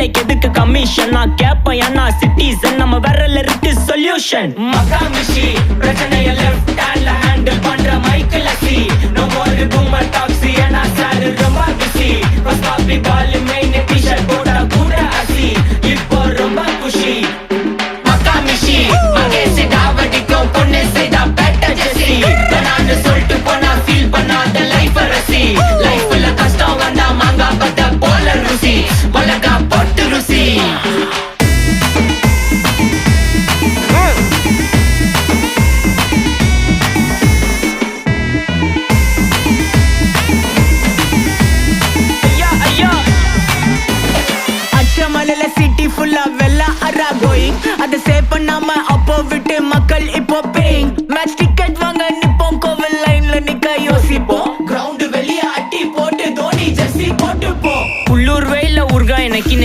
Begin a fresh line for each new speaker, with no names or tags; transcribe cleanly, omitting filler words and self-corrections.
எனக்கு எதுக்கு கமிஷன் நான் கேப்பேன் ஏன்னா சிட்டிசன் நம்ம விரல்ல இருக்கு சொல்யூஷன் மகாமிஷி பிரச்சனைய லெஃப்ட் ஹேண்ட்ல ஹேண்டில் பண்ற மைக்கேல் சி நோ மோர் பூமர் டாக்ஸி ஏன்னா சார் ரொம்ப பிஸி ஃபர்ஸ்ட் காப்பி பால் மெயின் டி-ஷர்ட் போட்டா கூட அசி இப்போ ரொம்ப குஷி மகாமிஷி மகேஷ் டாவடிக்கும் பொண்ணு செய்தா பெட்டர் ஜெசி நான் சொல்லிட்டு போனா ஃபீல் பண்ணாத லைஃப் ரசி லைஃப்ல கஷ்டம் வந்தா மாங்கா பத்த போல ருசி மிளகா போட்டு ருசி மலையில சிட்டி ஃபுல்லா வெள்ள அரா கோயிங் அதை சேவ் பண்ணாம அப்போ விட்டு மக்கள் இப்போ பேயிங் மேட்ச் டிக்கெட் வாங்க நிப்போம் கோவில் லைன்ல நிக்க யோசிப்போம் கிரவுண்ட் வெளிய அட்டி போட்டு தோனி ஜெர்சி போட்டு போ உள்ளூர் வெயில ஊர்கா எனக்கு